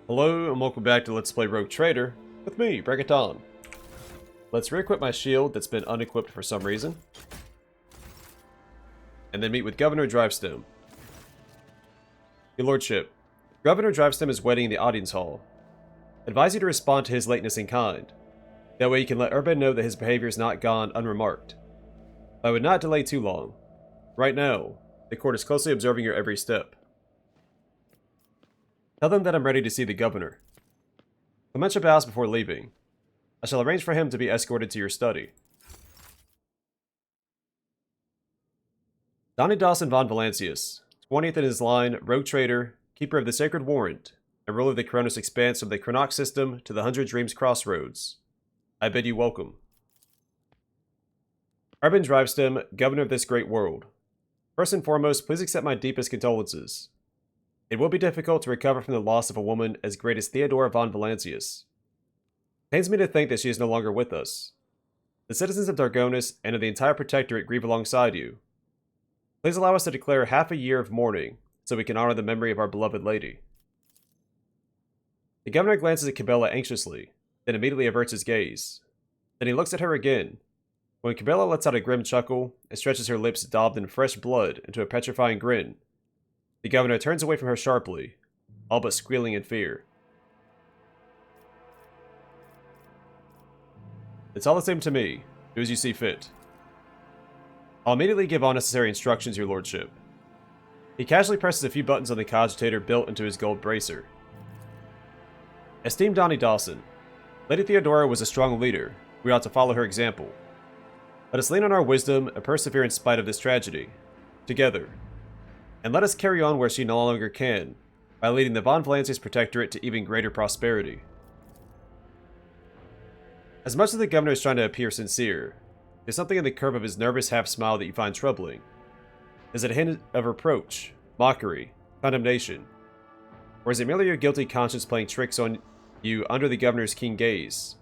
Hello and welcome back to Let's Play Rogue Trader with me, Bring It On. Let's re-equip my shield that's been unequipped for some reason. And then meet with Governor Drivestem. Your Lordship, Governor Drivestem is waiting in the audience hall. Advise you to respond to his lateness in kind. That way you can let Urban know that his behavior is not gone unremarked. I would not delay too long. Right now, the court is closely observing your every step. Tell them that I'm ready to see the governor. Clementia bows before leaving. I shall arrange for him to be escorted to your study. Donnie Dawson von Valancius, 20th in his line, rogue trader, keeper of the sacred warrant, and ruler of the Cronus expanse from the Chronox system to the 100 Dreams crossroads. I bid you welcome. Urban Drivestem, governor of this great world. First and foremost, please accept my deepest condolences. It will be difficult to recover from the loss of a woman as great as Theodora von Valancius. It pains me to think that she is no longer with us. The citizens of Dargonis and of the entire Protectorate grieve alongside you. Please allow us to declare half a year of mourning, so we can honor the memory of our beloved lady. The governor glances at Cabela anxiously, then immediately averts his gaze. Then he looks at her again. When Cabela lets out a grim chuckle and stretches her lips daubed in fresh blood into a petrifying grin, the governor turns away from her sharply, all but squealing in fear. It's all the same to me. Do as you see fit. I'll immediately give all necessary instructions, your lordship. He casually presses a few buttons on the cogitator built into his gold bracer. Esteemed Donnie Dawson, Lady Theodora was a strong leader. We ought to follow her example. Let us lean on our wisdom and persevere in spite of this tragedy. Together. And let us carry on where she no longer can, by leading the Von Valancius Protectorate to even greater prosperity. As much as the governor is trying to appear sincere, there's something in the curve of his nervous half-smile that you find troubling. Is it a hint of reproach, mockery, condemnation? Or is it merely your guilty conscience playing tricks on you under the governor's keen gaze,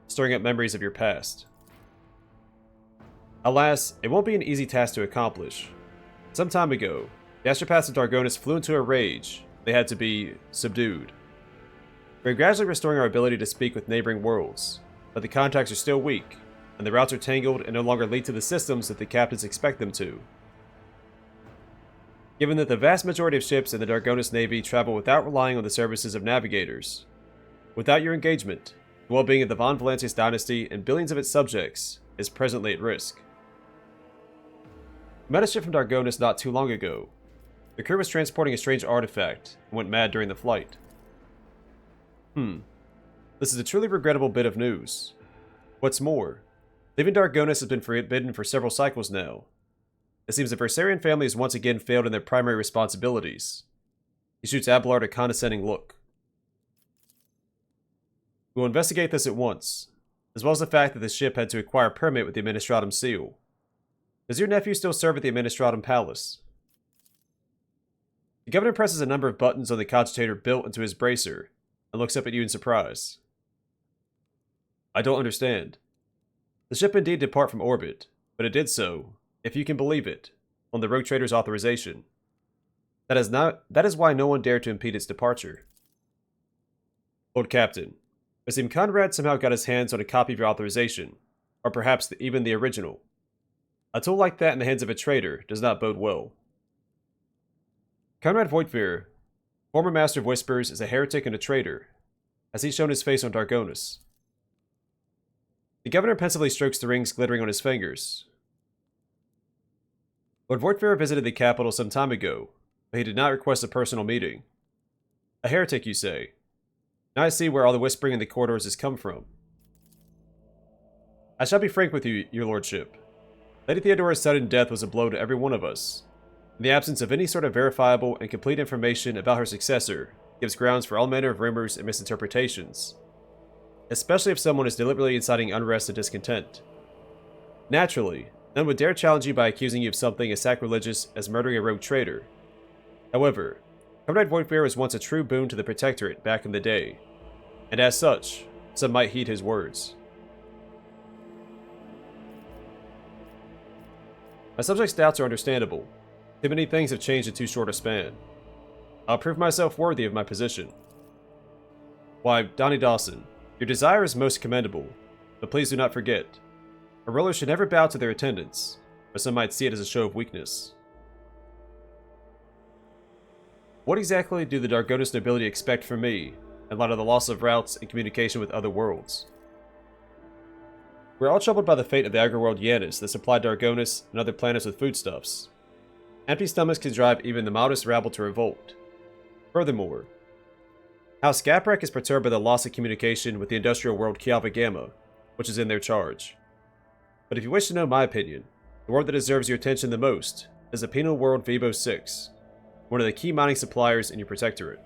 stirring up memories of your past? Alas, it won't be an easy task to accomplish. Some time ago, the astropaths of Dargonis flew into a rage. They had to be subdued. We're gradually restoring our ability to speak with neighboring worlds, but the contacts are still weak, and the routes are tangled and no longer lead to the systems that the captains expect them to. Given that the vast majority of ships in the Dargonis Navy travel without relying on the services of navigators, without your engagement, the well-being of the Von Valancius dynasty and billions of its subjects is presently at risk. We met a ship from Dargonis not too long ago. The crew was transporting a strange artifact and went mad during the flight. This is a truly regrettable bit of news. What's more, leaving Dargonis has been forbidden for several cycles now. It seems the Versarian family has once again failed in their primary responsibilities. He shoots Abelard a condescending look. We will investigate this at once, as well as the fact that the ship had to acquire a permit with the Administratum seal. Does your nephew still serve at the Administratum Palace? The governor presses a number of buttons on the cogitator built into his bracer, and looks up at you in surprise. I don't understand. The ship indeed depart from orbit, but it did so, if you can believe it, on the rogue trader's authorization. That is why no one dared to impede its departure. Old Captain, it seems Conrad somehow got his hands on a copy of your authorization, or perhaps even the original. A tool like that in the hands of a traitor does not bode well. Conrad Voigtveer, former Master of Whispers, is a heretic and a traitor. Has he shown his face on Dargonis? The governor pensively strokes the rings glittering on his fingers. Lord Voigtveer visited the capital some time ago, but he did not request a personal meeting. A heretic, you say? Now I see where all the whispering in the corridors has come from. I shall be frank with you, your lordship. Lady Theodora's sudden death was a blow to every one of us. In the absence of any sort of verifiable and complete information about her successor gives grounds for all manner of rumors and misinterpretations, especially if someone is deliberately inciting unrest and discontent. Naturally, none would dare challenge you by accusing you of something as sacrilegious as murdering a rogue traitor. However, Conrad Voigtveer was once a true boon to the Protectorate back in the day, and as such, some might heed his words. My subject's doubts are understandable. Too many things have changed in too short a span. I'll prove myself worthy of my position. Why, Donnie Dawson, your desire is most commendable, but please do not forget, a ruler should never bow to their attendants, or some might see it as a show of weakness. What exactly do the Dargonis nobility expect from me, in light of the loss of routes and communication with other worlds? We're all troubled by the fate of the agri-world Yanis that supplied Dargonis and other planets with foodstuffs. Empty stomachs can drive even the mildest rabble to revolt. Furthermore, House Gaprek is perturbed by the loss of communication with the industrial world Kialva Gamma, which is in their charge. But if you wish to know my opinion, the world that deserves your attention the most is the penal world Vibo 6, one of the key mining suppliers in your protectorate.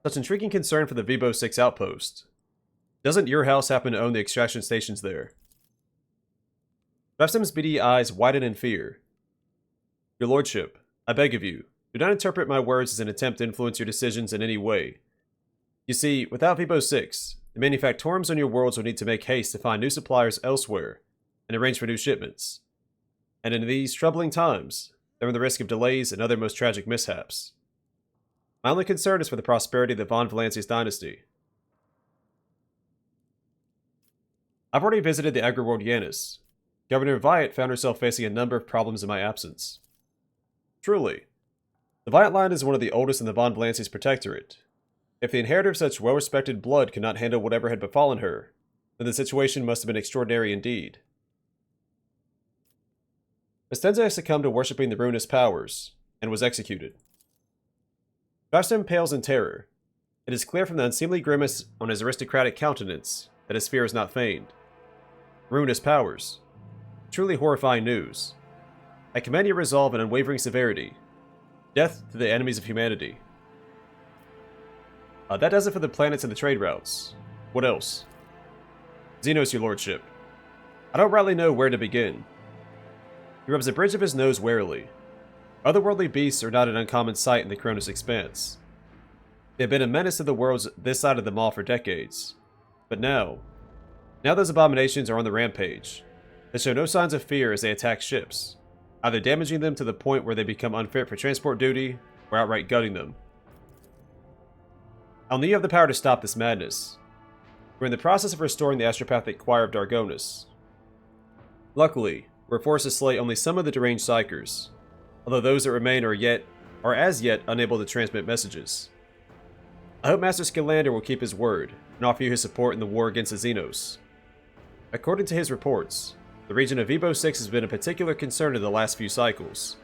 Such intriguing concern for the Vibo 6 outpost. Doesn't your house happen to own the extraction stations there? Drivestem's beady eyes widen in fear. Your lordship, I beg of you, do not interpret my words as an attempt to influence your decisions in any way. You see, without Vibo 6, the manufactorums on your worlds will need to make haste to find new suppliers elsewhere and arrange for new shipments. And in these troubling times, they run the risk of delays and other most tragic mishaps. My only concern is for the prosperity of the Von Valancius dynasty. I've already visited the agri-world Yanis. Governor Viet found herself facing a number of problems in my absence. Truly, the Viet line is one of the oldest in the Von Valancius protectorate. If the inheritor of such well-respected blood could not handle whatever had befallen her, then the situation must have been extraordinary indeed. Estenza succumbed to worshipping the ruinous powers, and was executed. Drivestem pales in terror. It is clear from the unseemly grimace on his aristocratic countenance that his fear is not feigned. Ruinous powers. Truly horrifying news. I commend your resolve and unwavering severity. Death to the enemies of humanity. That does it for the planets and the trade routes. What else? Xenos, your lordship. I don't rightly know where to begin. He rubs the bridge of his nose warily. Otherworldly beasts are not an uncommon sight in the Cronus expanse. They have been a menace to the worlds this side of the Maw for decades. But now those abominations are on the rampage. They show no signs of fear as they attack ships, either damaging them to the point where they become unfit for transport duty, or outright gutting them. I'll need you have the power to stop this madness. We're in the process of restoring the astropathic choir of Dargonis. Luckily, we're forced to slay only some of the deranged psychers, although those that remain are as yet unable to transmit messages. I hope Master Skalander will keep his word and offer you his support in the war against the Xenos. According to his reports, the region of Vibo 6 has been a particular concern in the last few cycles,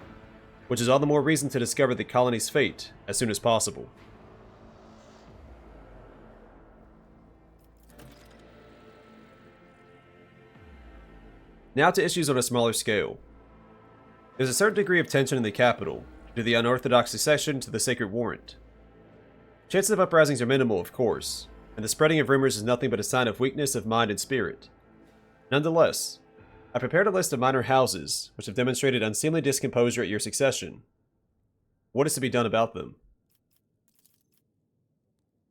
which is all the more reason to discover the colony's fate as soon as possible. Now to issues on a smaller scale. There's a certain degree of tension in the capital due to the unorthodox succession to the Sacred Warrant. Chances of uprisings are minimal, of course, and the spreading of rumors is nothing but a sign of weakness of mind and spirit. Nonetheless, I prepared a list of minor houses which have demonstrated unseemly discomposure at your succession. What is to be done about them?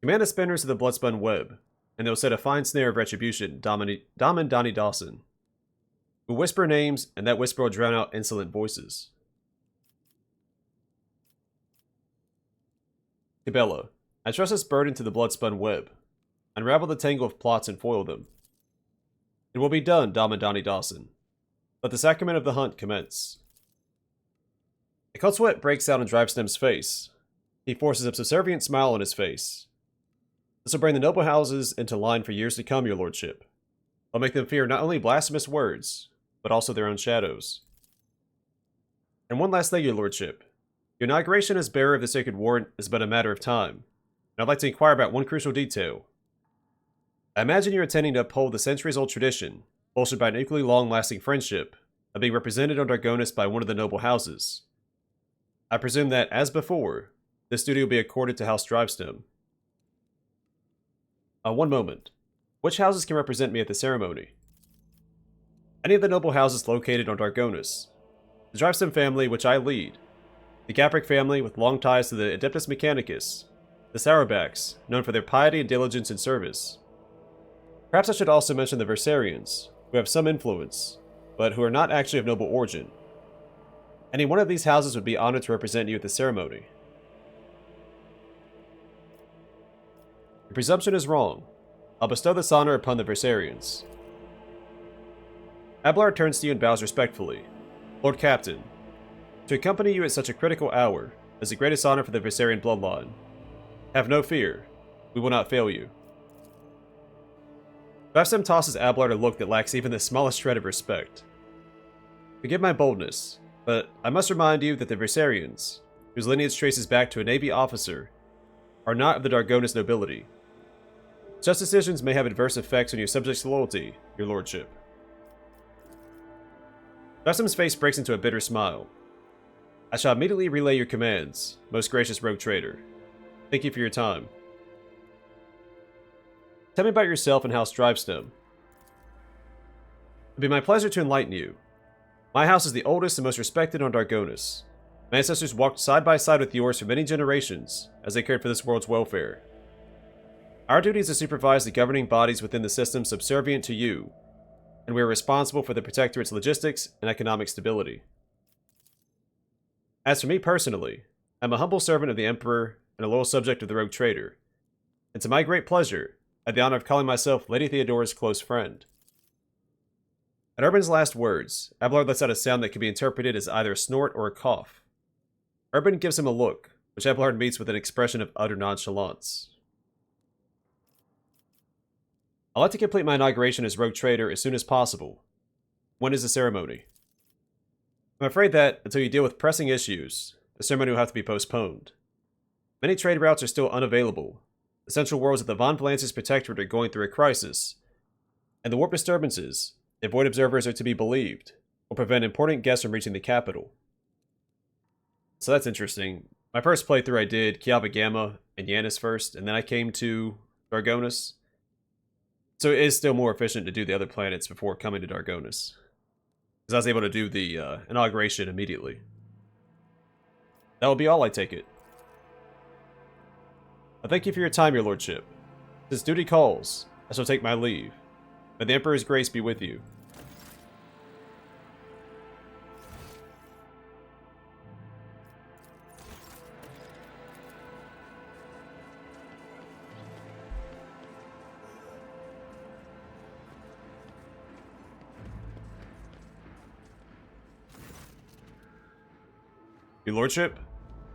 Command the spinners of the bloodspun web, and they will set a fine snare of retribution, Dom and Donnie Dawson. We'll whisper names, and that whisper will drown out insolent voices. Cabela, I trust this burden to the bloodspun web. Unravel the tangle of plots and foil them. It will be done, Dom and Donnie Dawson. Let the sacrament of the hunt commence. A cold sweat breaks out on Drivestem's face. He forces a subservient smile on his face. This will bring the noble houses into line for years to come, your lordship. I'll make them fear not only blasphemous words, but also their own shadows. And one last thing, your lordship. Your inauguration as bearer of the Sacred Warrant is but a matter of time, and I'd like to inquire about one crucial detail. I imagine you're intending to uphold the centuries-old tradition, bolstered by an equally long-lasting friendship, of being represented on Dargonis by one of the noble houses. I presume that, as before, this duty will be accorded to House Drivestem. One moment. Which houses can represent me at the ceremony? Any of the noble houses located on Dargonis. The Drivestem family, which I lead. The Gaprek family, with long ties to the Adeptus Mechanicus. The Sourabacks, known for their piety and diligence in service. Perhaps I should also mention the Versarians, who have some influence, but who are not actually of noble origin. Any one of these houses would be honored to represent you at the ceremony. Your presumption is wrong. I'll bestow this honor upon the Versarians. Abelard turns to you and bows respectfully. Lord Captain, to accompany you at such a critical hour is the greatest honor for the Versarian bloodline. Have no fear. We will not fail you. Drivestem tosses Abelard a look that lacks even the smallest shred of respect. Forgive my boldness, but I must remind you that the Versarians, whose lineage traces back to a Navy officer, are not of the Dargonis nobility. Such decisions may have adverse effects on your subjects' loyalty, your lordship. Drivestem's face breaks into a bitter smile. I shall immediately relay your commands, most gracious rogue trader. Thank you for your time. Tell me about yourself and House Drivestem. It would be my pleasure to enlighten you. My house is the oldest and most respected on Dargonis. My ancestors walked side by side with yours for many generations as they cared for this world's welfare. Our duty is to supervise the governing bodies within the system subservient to you, and we are responsible for the Protectorate's logistics and economic stability. As for me personally, I'm a humble servant of the Emperor and a loyal subject of the Rogue Trader, and to my great pleasure, I have the honor of calling myself Lady Theodora's close friend. At Urban's last words, Abelard lets out a sound that can be interpreted as either a snort or a cough. Urban gives him a look, which Abelard meets with an expression of utter nonchalance. I'd like to complete my inauguration as Rogue Trader as soon as possible. When is the ceremony? I'm afraid that, until you deal with pressing issues, the ceremony will have to be postponed. Many trade routes are still unavailable. The central worlds of the Von Valance's Protectorate are going through a crisis, and the warp disturbances, if void observers are to be believed, will prevent important guests from reaching the capital. So that's interesting. My first playthrough I did Kiava Gamma and Yanis first, and then I came to Dargonis. So it is still more efficient to do the other planets before coming to Dargonis, because I was able to do the inauguration immediately. That will be all, I take it. I thank you for your time, your lordship. Since duty calls, I shall take my leave. May the Emperor's grace be with you. Your lordship,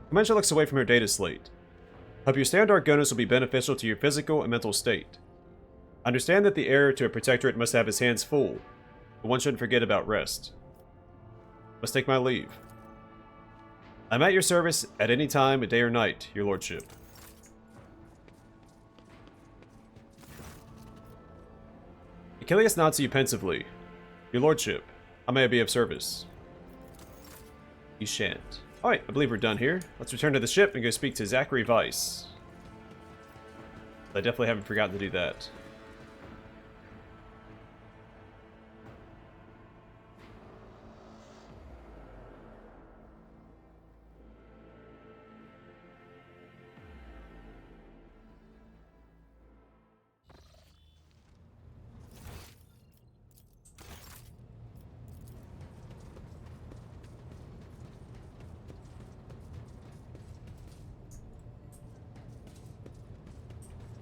Commander looks away from her data slate. Hope your stay on Dargonis will be beneficial to your physical and mental state. Understand that the heir to a protectorate must have his hands full, but one shouldn't forget about rest. Must take my leave. I'm at your service at any time, day or night, your lordship. Achilles nods to you pensively. Your lordship, how may I be of service? You shan't. Alright, I believe we're done here. Let's return to the ship and go speak to Zacchary Weisz. I definitely haven't forgotten to do that.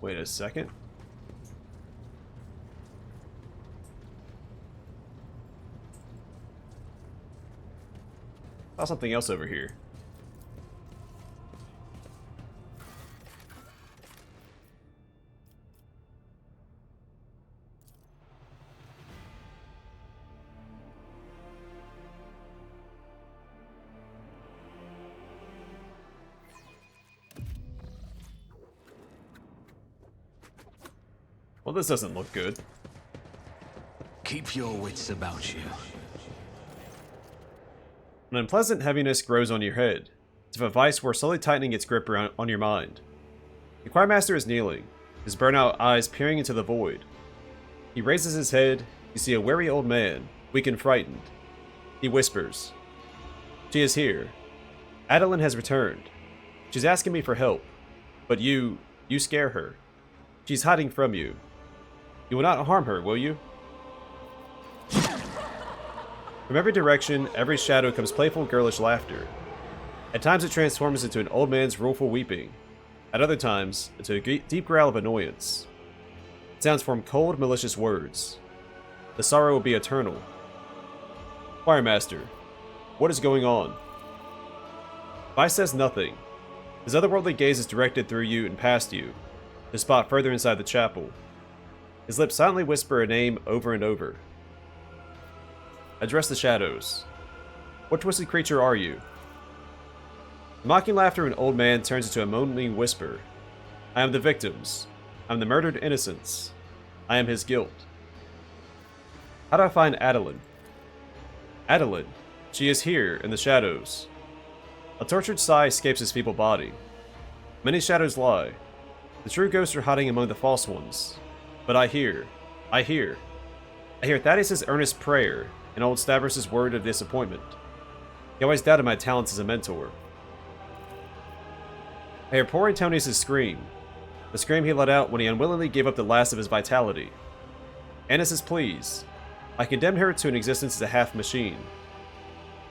Wait a second. Saw something else over here. Well, this doesn't look good. Keep your wits about you. An unpleasant heaviness grows on your head, as if a vice were slowly tightening its grip on your mind. The Choirmaster is kneeling, his burnout eyes peering into the void. He raises his head, you see a weary old man, weak and frightened. He whispers, "She is here. Adeline has returned. She's asking me for help, but you scare her. She's hiding from you. You will not harm her, will you?" From every direction, every shadow comes playful, girlish laughter. At times it transforms into an old man's rueful weeping. At other times, into a deep growl of annoyance. Sounds form cold, malicious words. The sorrow will be eternal. Choirmaster, what is going on? Weisz says nothing. His otherworldly gaze is directed through you and past you, to a spot further inside the chapel. His lips silently whisper a name over and over. Address the shadows. What twisted creature are you? The mocking laughter of an old man turns into a moaning whisper. I am the victims. I am the murdered innocents. I am his guilt. How do I find Adeline? Adeline. She is here, in the shadows. A tortured sigh escapes his feeble body. Many shadows lie. The true ghosts are hiding among the false ones. But I hear Thaddeus' earnest prayer and old Stavros' word of disappointment. He always doubted my talents as a mentor. I hear poor Antonius' scream, the scream he let out when he unwillingly gave up the last of his vitality. Annis' pleas. I condemned her to an existence as a half machine.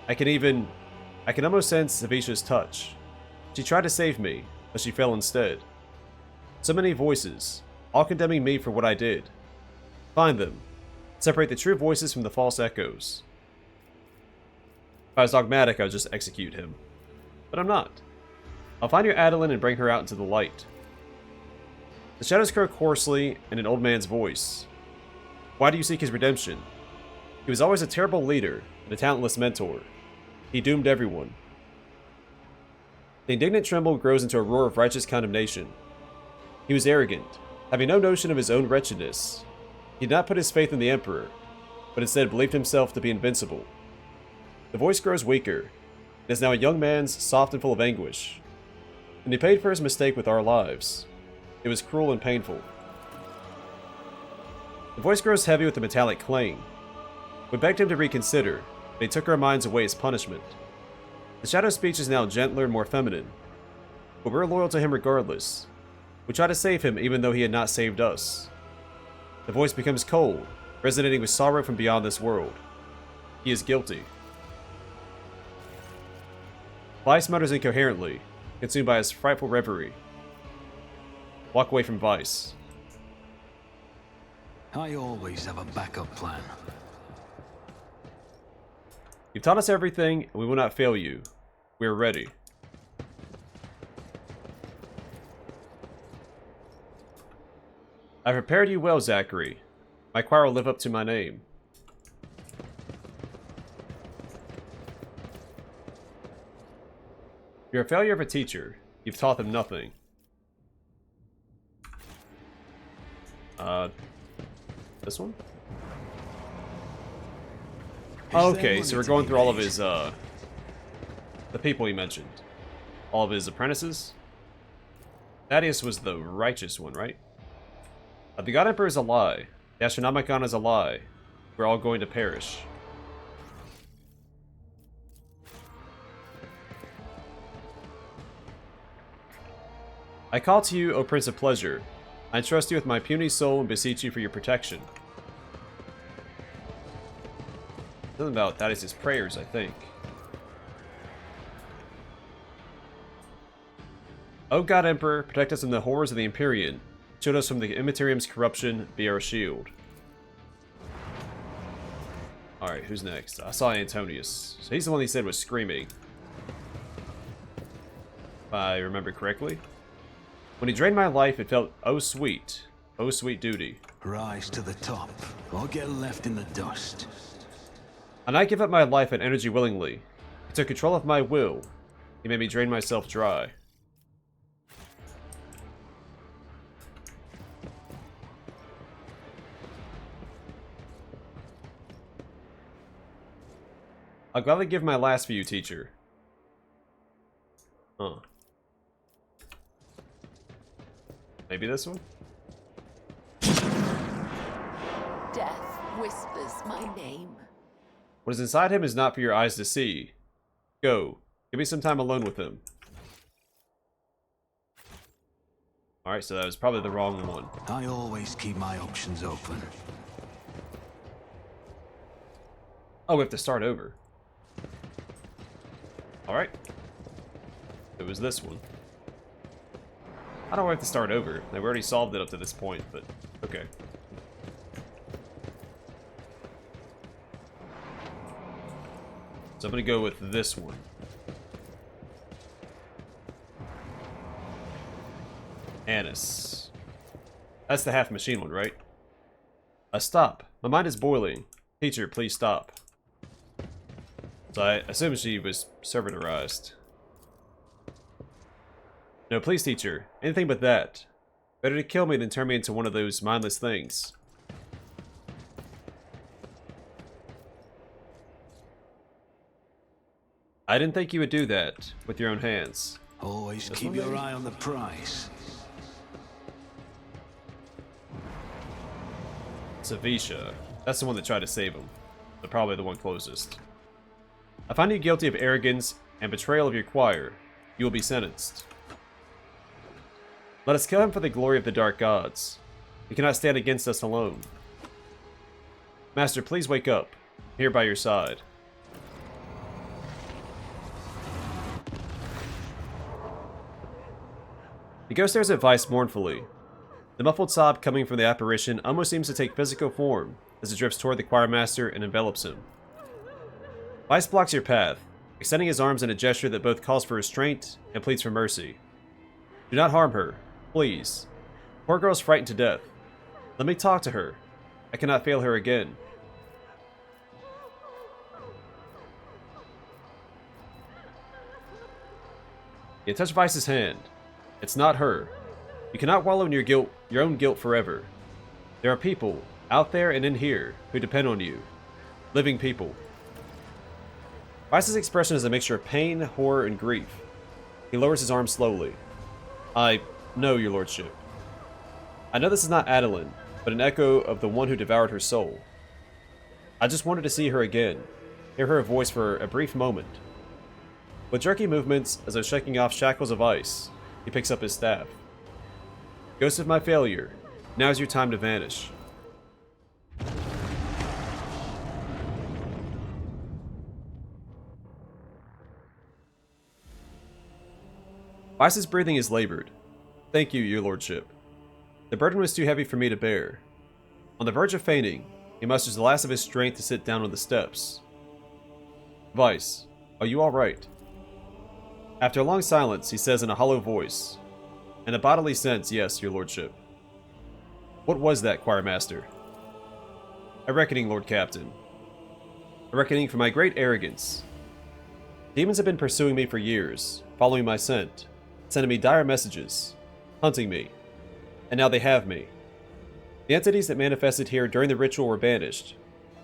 I can almost sense Zavisha's touch. She tried to save me, but she fell instead. So many voices, all condemning me for what I did. Find them. Separate the true voices from the false echoes. If I was dogmatic, I would just execute him. But I'm not. I'll find your Adeline and bring her out into the light. The shadows croak hoarsely in an old man's voice. Why do you seek his redemption? He was always a terrible leader and a talentless mentor. He doomed everyone. The indignant tremble grows into a roar of righteous condemnation. He was arrogant, having no notion of his own wretchedness. He did not put his faith in the Emperor, but instead believed himself to be invincible. The voice grows weaker. It is now a young man's, soft and full of anguish. And he paid for his mistake with our lives. It was cruel and painful. The voice grows heavy with a metallic clang. We begged him to reconsider, but he took our minds away as punishment. The shadow speech is now gentler and more feminine, but we're loyal to him regardless. We try to save him even though he had not saved us. The voice becomes cold, resonating with sorrow from beyond this world. He is guilty. Weisz mutters incoherently, consumed by his frightful reverie. Walk away from Weisz. I always have a backup plan. You've taught us everything, and we will not fail you. We are ready. I prepared you well, Zacchary. My choir will live up to my name. You're a failure of a teacher. You've taught them nothing. This one? Okay, so we're going through all of his, the people he mentioned. All of his apprentices. Thaddeus was the righteous one, right? The God Emperor is a lie. The Astronomicon is a lie. We're all going to perish. I call to you, O Prince of Pleasure. I entrust you with my puny soul and beseech you for your protection. Something about Thaddeus' prayers, I think. O God Emperor, protect us from the horrors of the Empyrean. Shield us from the Immaterium's corruption. Be our shield. Alright, who's next? I saw Antonius. So he's the one he said was screaming. If I remember correctly. When he drained my life, it felt oh sweet duty. Rise to the top, or get left in the dust. And I give up my life and energy willingly. He took control of my will. He made me drain myself dry. I'll gladly give my last for you, teacher. Huh. Maybe this one? Death whispers my name. What is inside him is not for your eyes to see. Go. Give me some time alone with him. Alright, so that was probably the wrong one. I always keep my options open. Oh, we have to start over. Alright. It was this one. I don't have to start over. Like, we already solved it up to this point, but okay. So I'm gonna go with this one. Anise. That's the half machine one, right? Stop. My mind is boiling. Teacher, please stop. So I assume she was servitorized. No, please, teacher. Anything but that. Better to kill me than turn me into one of those mindless things. I didn't think you would do that with your own hands. Always This keep one, your maybe? eye on the prize. Savisha. That's the one that tried to save him. But probably the one closest. I find you guilty of arrogance and betrayal of your choir. You will be sentenced. Let us kill him for the glory of the dark gods. He cannot stand against us alone. Master, please wake up. I'm here by your side. The ghost stares at Weisz mournfully. The muffled sob coming from the apparition almost seems to take physical form as it drifts toward the choirmaster and envelops him. Weisz blocks your path, extending his arms in a gesture that both calls for restraint and pleads for mercy. Do not harm her, please. Poor girl is frightened to death. Let me talk to her. I cannot fail her again. You touch Weiss's hand. It's not her. You cannot wallow in your own guilt forever. There are people, out there and in here, who depend on you. Living people. Weiss's expression is a mixture of pain, horror, and grief. He lowers his arm slowly. I know, your lordship. I know this is not Adeline, but an echo of the one who devoured her soul. I just wanted to see her again, hear her voice for a brief moment. With jerky movements, as though shaking off shackles of ice, he picks up his staff. Ghost of my failure, now is your time to vanish. Weiss's breathing is labored. Thank you, your lordship. The burden was too heavy for me to bear. On the verge of fainting, he musters the last of his strength to sit down on the steps. Weisz, are you all right? After a long silence, he says in a hollow voice, in a bodily sense, yes, your lordship. What was that, choirmaster? A reckoning, Lord Captain. A reckoning for my great arrogance. Demons have been pursuing me for years, following my scent, sending me dire messages, hunting me, and now they have me. The entities that manifested here during the ritual were banished,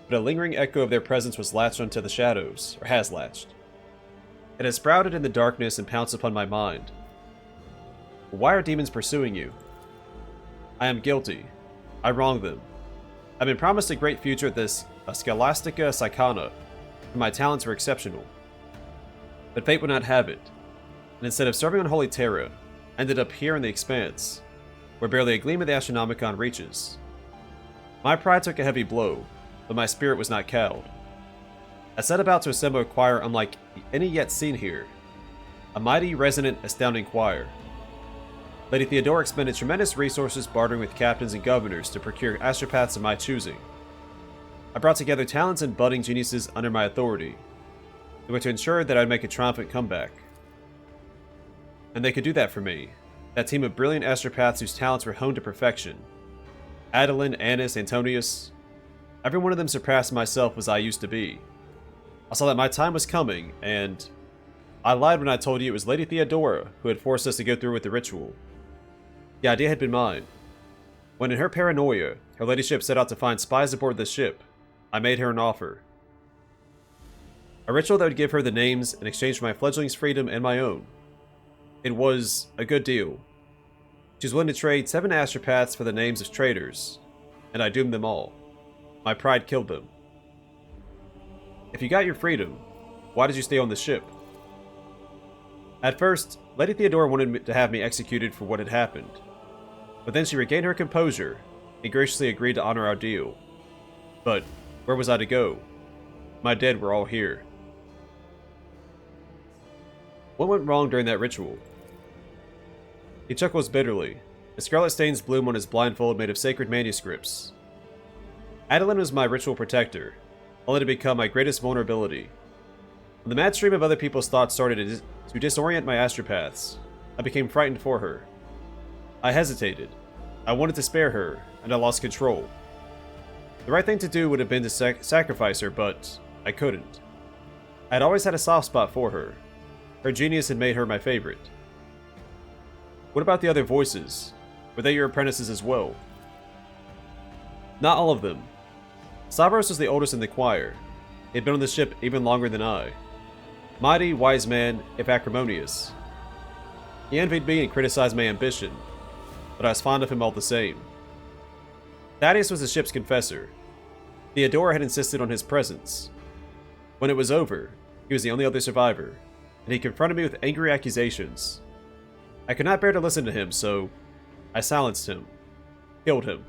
but a lingering echo of their presence was latched onto the shadows, or has latched. It has sprouted in the darkness and pounced upon my mind. But why are demons pursuing you? I am guilty. I wronged them. I've been promised a great future at this Scholastica Psychana, and my talents were exceptional. But fate would not have it, and instead of serving on Holy Terra, I ended up here in the Expanse, where barely a gleam of the Astronomicon reaches. My pride took a heavy blow, but my spirit was not cowed. I set about to assemble a choir unlike any yet seen here. A mighty, resonant, astounding choir. Lady Theodora expended tremendous resources bartering with captains and governors to procure astropaths of my choosing. I brought together talents and budding geniuses under my authority, in order to ensure that I'd make a triumphant comeback. And they could do that for me. That team of brilliant astropaths whose talents were honed to perfection. Adeline, Annis, Antonius. Every one of them surpassed myself as I used to be. I saw that my time was coming, and I lied when I told you it was Lady Theodora who had forced us to go through with the ritual. The idea had been mine. When in her paranoia, her ladyship set out to find spies aboard the ship, I made her an offer. A ritual that would give her the names in exchange for my fledgling's freedom and my own. It was a good deal. She was willing to trade 7 astropaths for the names of traitors, and I doomed them all. My pride killed them. If you got your freedom, why did you stay on the ship? At first, Lady Theodora wanted to have me executed for what had happened, but then she regained her composure and graciously agreed to honor our deal. But where was I to go? My dead were all here. What went wrong during that ritual? He chuckles bitterly. The scarlet stains bloom on his blindfold made of sacred manuscripts. Adeline was my ritual protector, only to become my greatest vulnerability. When the mad stream of other people's thoughts started to disorient my astropaths, I became frightened for her. I hesitated. I wanted to spare her, and I lost control. The right thing to do would have been to sacrifice her, but I couldn't. I had always had a soft spot for her. Her genius had made her my favorite. What about the other voices? Were they your apprentices as well? Not all of them. Stavros was the oldest in the choir. He had been on the ship even longer than I. Mighty, wise man, if acrimonious. He envied me and criticized my ambition, but I was fond of him all the same. Thaddeus was the ship's confessor. Theodora had insisted on his presence. When it was over, he was the only other survivor, and he confronted me with angry accusations. I could not bear to listen to him, so I silenced him. Killed him.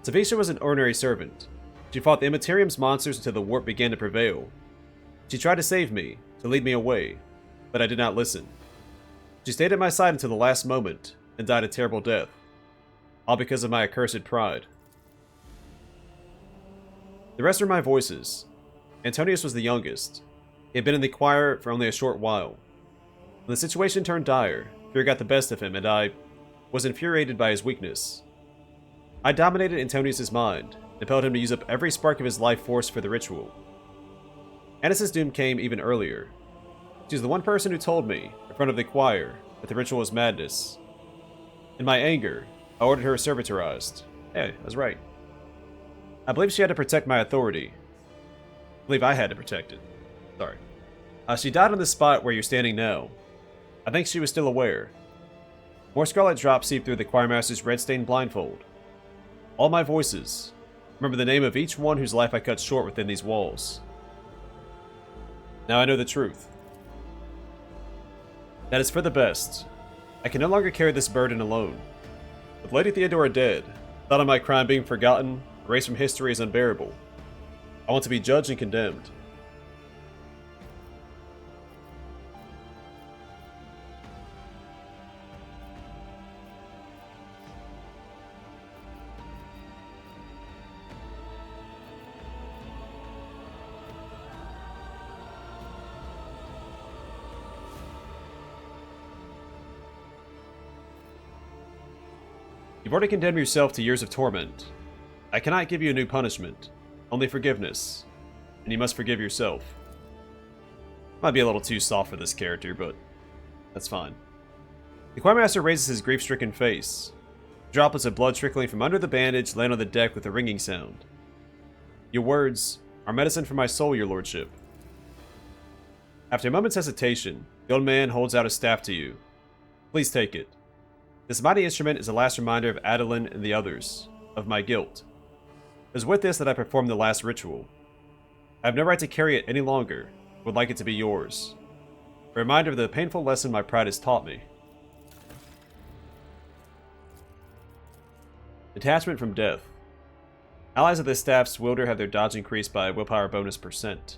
Savisha was an ordinary servant. She fought the Immaterium's monsters until the warp began to prevail. She tried to save me, to lead me away, but I did not listen. She stayed at my side until the last moment, and died a terrible death. All because of my accursed pride. The rest are my voices. Antonius was the youngest. He had been in the choir for only a short while. When the situation turned dire, fear got the best of him, and I was infuriated by his weakness. I dominated Antonius' mind, and compelled him to use up every spark of his life force for the ritual. Annis's doom came even earlier. She was the one person who told me, in front of the choir, that the ritual was madness. In my anger, I ordered her servitorized. Hey, I was right. I believe she had to protect my authority. I believe I had to protect it. Sorry. She died on the spot where you're standing now. I think she was still aware. More scarlet drops seep through the choirmaster's red-stained blindfold. All my voices. Remember the name of each one whose life I cut short within these walls. Now I know the truth. That is for the best. I can no longer carry this burden alone. With Lady Theodora dead, the thought of my crime being forgotten, erased from history is unbearable. I want to be judged and condemned. You've already condemned yourself to years of torment. I cannot give you a new punishment, only forgiveness, and you must forgive yourself. Might be a little too soft for this character, but that's fine. The choirmaster raises his grief-stricken face. Droplets of blood trickling from under the bandage land on the deck with a ringing sound. Your words are medicine for my soul, your lordship. After a moment's hesitation, the old man holds out his staff to you. Please take it. This mighty instrument is a last reminder of Adeline and the others, of my guilt. It was with this that I performed the last ritual. I have no right to carry it any longer, but would like it to be yours. A reminder of the painful lesson my pride has taught me. Detachment from death. Allies of this staff's wielder have their dodge increased by willpower bonus %.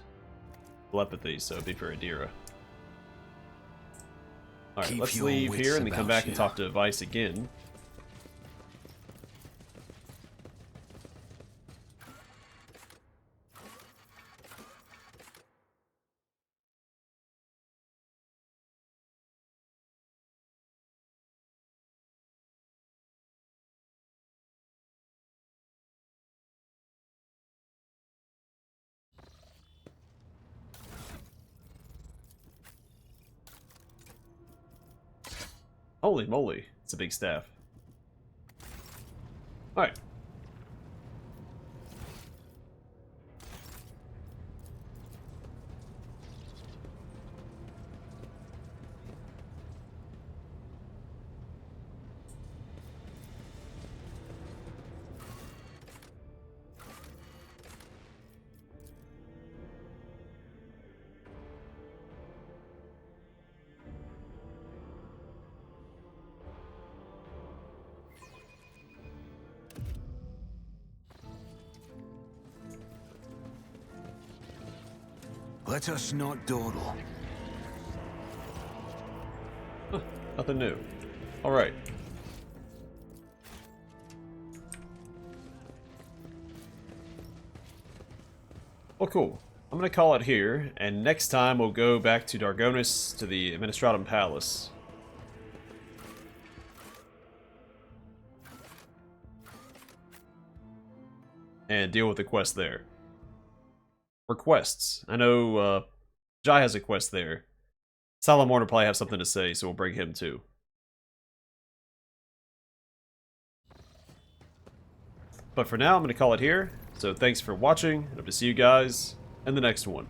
Telepathy, so it'd be for Adira. Alright, let's leave here and then come back and talk to Weisz again. Holy moly, it's a big staff. Alright. Let us not dawdle. Nothing new. Alright. Well, cool. I'm going to call it here, and next time we'll go back to Dargonis, to the Administratum Palace. And deal with the quest there. Or quests. I know Jai has a quest there. Salamorn will probably have something to say, so we'll bring him too. But for now, I'm going to call it here. So thanks for watching, and hope to see you guys in the next one.